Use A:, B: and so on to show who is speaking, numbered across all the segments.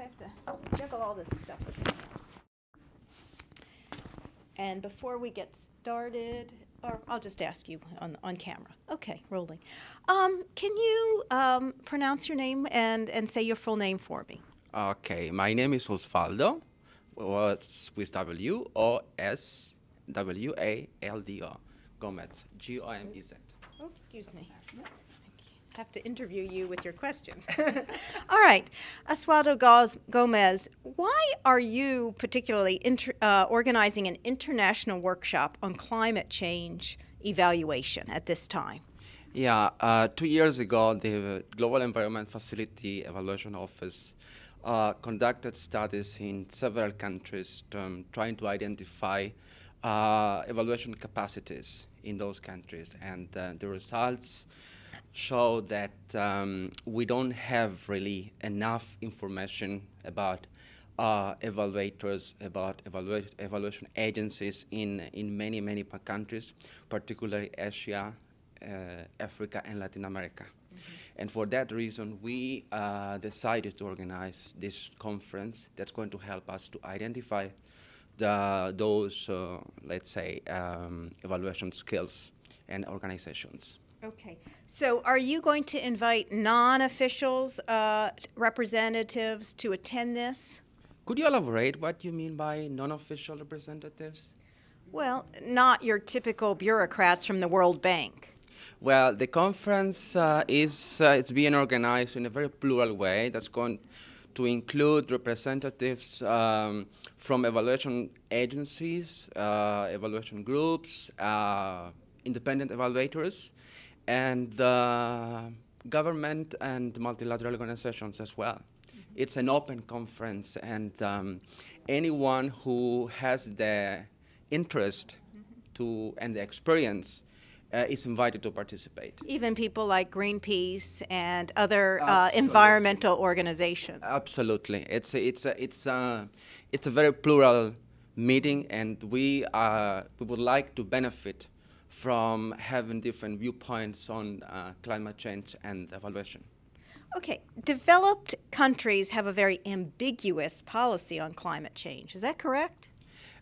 A: I have to juggle all this stuff with me. And before we get started, or I'll just ask you on camera. Okay, rolling. Can you pronounce your name and say your full name for me?
B: Okay, my name is Osvaldo, was with W-O-S-W-A-L-D-O, Gomez, G-O-M-E-Z.
A: Oh, excuse me. I have to interview you with your questions. All right, Osvaldo Gomez, why are you particularly organizing an international workshop on climate change evaluation at this time?
B: Yeah, 2 years ago, the Global Environment Facility Evaluation Office conducted studies in several countries trying to identify evaluation capacities in those countries. And the results show that we don't have really enough information about evaluators, about evaluation agencies in many, many countries, particularly Asia, Africa, and Latin America. And for that reason, we decided to organize this conference that's going to help us to identify those, let's say, evaluation skills and organizations.
A: Okay. So are you going to invite non-officials, representatives to attend this?
B: Could you elaborate what you mean by non-official representatives?
A: Well, not your typical bureaucrats from the World Bank.
B: Well, the conference it's being organized in a very plural way that's going to include representatives from evaluation agencies, evaluation groups, independent evaluators, and government and multilateral organizations as well. It's an open conference, and anyone who has the interest and the experience is invited to participate.
A: Even people like Greenpeace and other
B: Environmental
A: organizations.
B: Absolutely, it's a very plural meeting, and we would like to benefit from having different viewpoints on climate change and evaluation.
A: Okay, developed countries have a very ambiguous policy on climate change. Is that correct?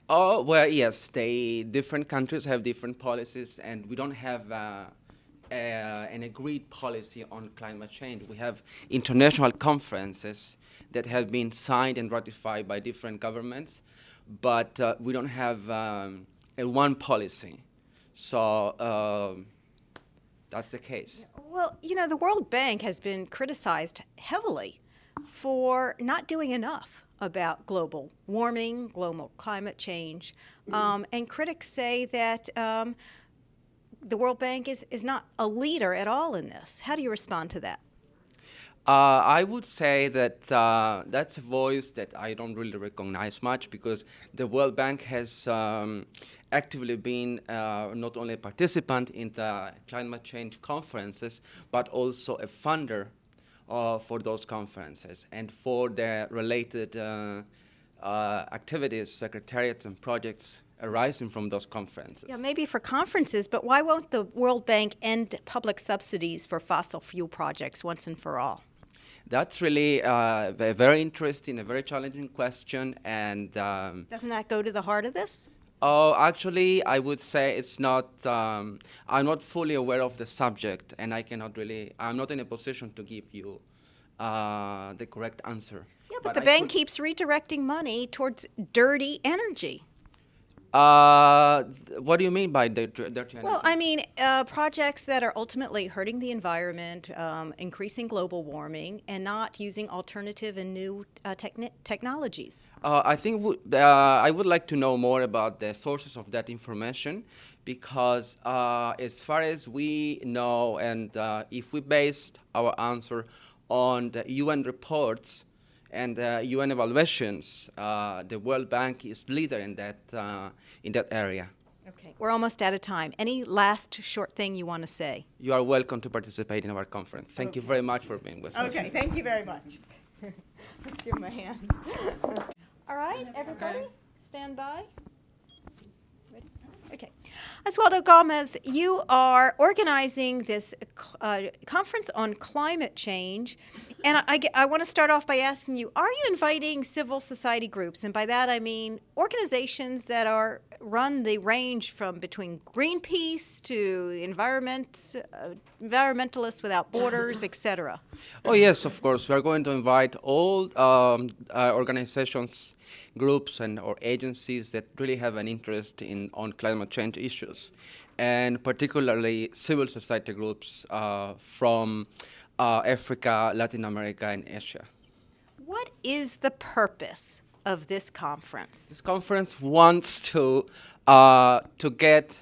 B: Oh, well, yes, different countries have different policies, and we don't have an agreed policy on climate change. We have international conferences that have been signed and ratified by different governments, but we don't have a one policy. So that's the case.
A: Well, you know, the World Bank has been criticized heavily for not doing enough about global warming, global climate change. And critics say that the World Bank is not a leader at all in this. How do you respond to that?
B: I would say that that's a voice that I don't really recognize much, because the World Bank has actively been not only a participant in the climate change conferences, but also a funder for those conferences and for the related activities, secretariats, and projects arising from those conferences.
A: Yeah, maybe for conferences, but why won't the World Bank end public subsidies for fossil fuel projects once and for all?
B: That's really a very interesting, a very challenging question, and
A: doesn't that go to the heart of this?
B: Oh, actually, I would say it's not. I'm not fully aware of the subject, and I'm not in a position to give you the correct answer.
A: Yeah, but the bank keeps redirecting money towards dirty energy.
B: What do you mean by dirty energy?
A: Well, I mean projects that are ultimately hurting the environment, increasing global warming, and not using alternative and new technologies.
B: I think I would like to know more about the sources of that information, because as far as we know, and if we based our answer on the UN reports and UN evaluations, the World Bank is leader in that area.
A: Okay, we're almost out of time. Any last short thing you want to say?
B: You are welcome to participate in our conference. Thank you very much for being with us.
A: Okay, thank you very much. Let's give him a hand. All right, everybody, stand by. Ready? Okay. Osvaldo Gomez, you are organizing this conference on climate change And I want to start off by asking you, are you inviting civil society groups? And by that I mean organizations that are run the range from between Greenpeace to Environmentalists Without Borders, etc.
B: Oh, yes, of course. We are going to invite all organizations, groups, and or agencies that really have an interest on climate change issues, and particularly civil society groups from Africa, Latin America, and Asia.
A: What is the purpose of this conference?
B: This conference wants to get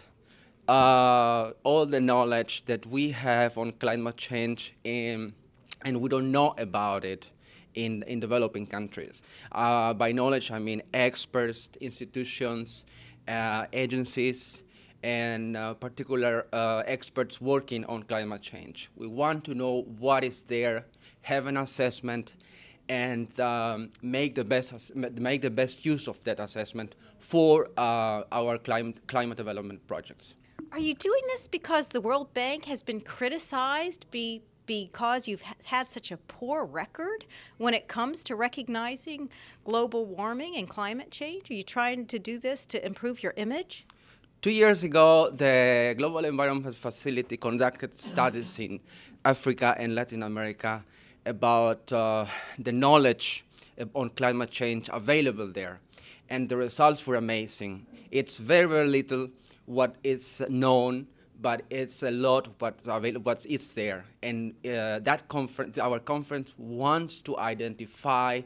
B: all the knowledge that we have on climate change and we don't know about it in developing countries. By knowledge, I mean experts, institutions, agencies, and particular experts working on climate change. We want to know what is there, have an assessment, and make the best use of that assessment for our climate development projects.
A: Are you doing this because the World Bank has been criticized because you've had such a poor record when it comes to recognizing global warming and climate change? Are you trying to do this to improve your image?
B: 2 years ago, the Global Environment Facility conducted studies in Africa and Latin America about the knowledge on climate change available there. And the results were amazing. It's very, very little what is known, but it's a lot what's available, what is there. And our conference wants to identify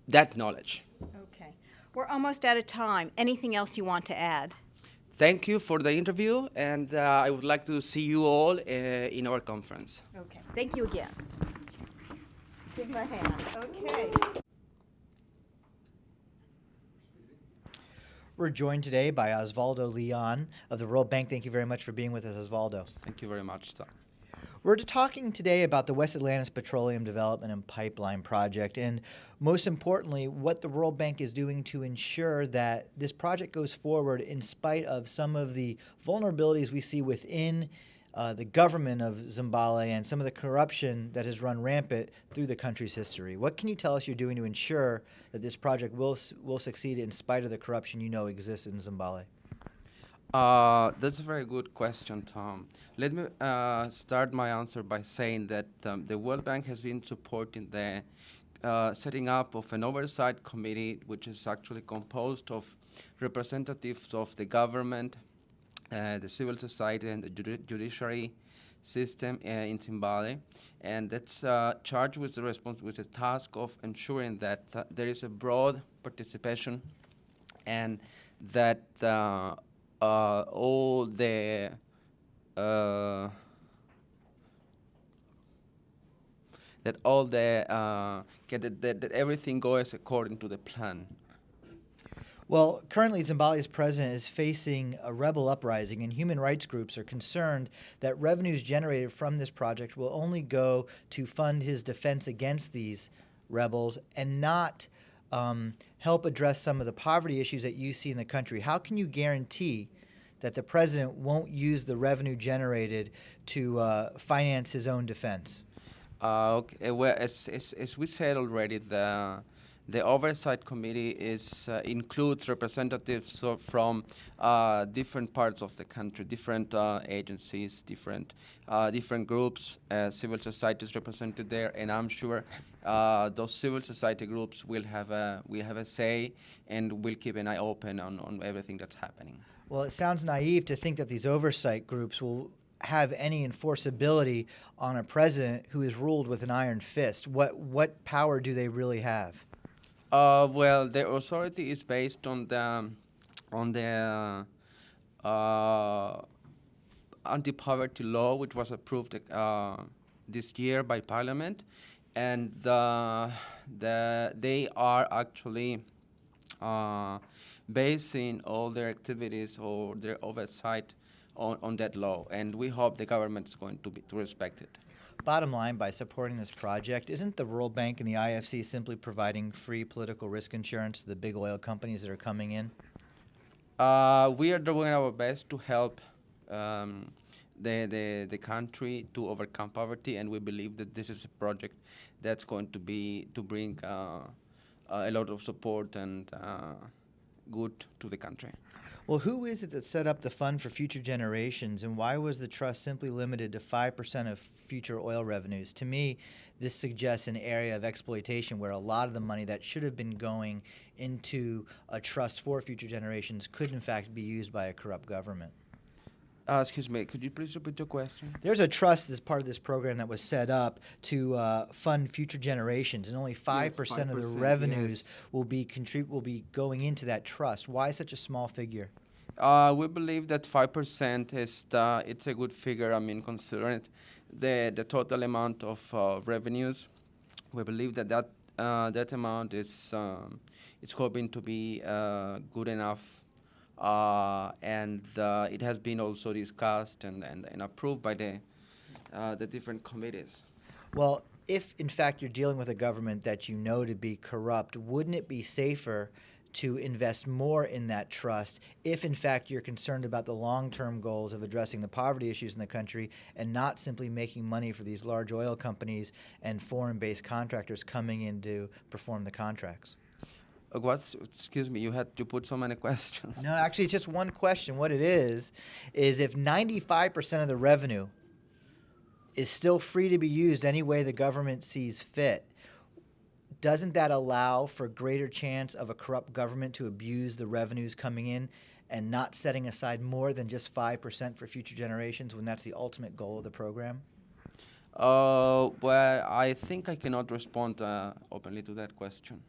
B: that knowledge.
A: Okay. We're almost out of time. Anything else you want to add?
B: Thank you for the interview, and I would like to see you all in our conference.
A: Okay. Thank you again. Give my hand. Okay.
C: We're joined today by Osvaldo Leon of the World Bank. Thank you very much for being with us, Osvaldo.
B: Thank you very much, sir.
C: We're talking today about the West Atlantis Petroleum Development and Pipeline Project, and most importantly, what the World Bank is doing to ensure that this project goes forward in spite of some of the vulnerabilities we see within the government of Zimbabwe and some of the corruption that has run rampant through the country's history. What can you tell us you're doing to ensure that this project will succeed in spite of the corruption you know exists in Zimbabwe?
B: That's a very good question, Tom. Let me start my answer by saying that the World Bank has been supporting the setting up of an oversight committee, which is actually composed of representatives of the government, the civil society, and the judiciary system in Zimbabwe, and that's charged with the task of ensuring that there is a broad participation and that all the that everything goes according to the plan.
C: Well, currently Zimbabwe's president is facing a rebel uprising, and human rights groups are concerned that revenues generated from this project will only go to fund his defense against these rebels and not help address some of the poverty issues that you see in the country. How can you guarantee that the president won't use the revenue generated to finance his own defense?
B: Okay. Well, as we said already, the oversight committee includes representatives from different parts of the country, different agencies, different groups, civil society is represented there, and I'm sure those civil society groups will have a say and will keep an eye open on everything that's happening.
C: Well, it sounds naive to think that these oversight groups will have any enforceability on a president who is ruled with an iron fist. What power do they really have?
B: Well, the authority is based on the anti-poverty law, which was approved this year by Parliament, and they are actually basing all their activities or their oversight on that law, and we hope the government is going to respect it.
C: Bottom line, by supporting this project, isn't the World Bank and the IFC simply providing free political risk insurance to the big oil companies that are coming in?
B: We are doing our best to help the country to overcome poverty, and we believe that this is a project that's going to bring a lot of support and good to the country.
C: Well, who is it that set up the Fund for Future Generations, and why was the trust simply limited to 5% of future oil revenues? To me, this suggests an area of exploitation where a lot of the money that should have been going into a trust for future generations could, in fact, be used by a corrupt government.
B: Excuse me, could you please repeat your question?
C: There's a trust as part of this program that was set up to fund future generations, and only 5% of the
B: 5%,
C: revenues
B: yes.
C: will be going into that trust. Why such a small figure?
B: We believe that 5% is it's a good figure. I mean, considering the total amount of revenues, we believe that that amount is it's hoping to be good enough, and it has been also discussed and approved by the different committees.
C: Well, if in fact you're dealing with a government that you know to be corrupt, wouldn't it be safer to invest more in that trust if in fact you're concerned about the long-term goals of addressing the poverty issues in the country and not simply making money for these large oil companies and foreign-based contractors coming in to perform the contracts?
B: Excuse me, you put so many questions.
C: No, actually it's just one question. What it is if 95% of the revenue is still free to be used any way the government sees fit, doesn't that allow for greater chance of a corrupt government to abuse the revenues coming in and not setting aside more than just 5% for future generations when that's the ultimate goal of the program?
B: Well, I think I cannot respond openly to that question.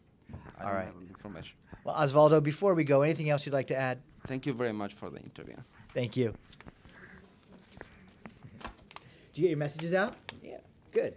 B: I
C: All
B: don't
C: right.
B: have any information.
C: Well, Osvaldo, before we go, anything else you'd like to add?
B: Thank you very much for the interview.
C: Thank you. Did you get your messages out?
B: Yeah.
C: Good.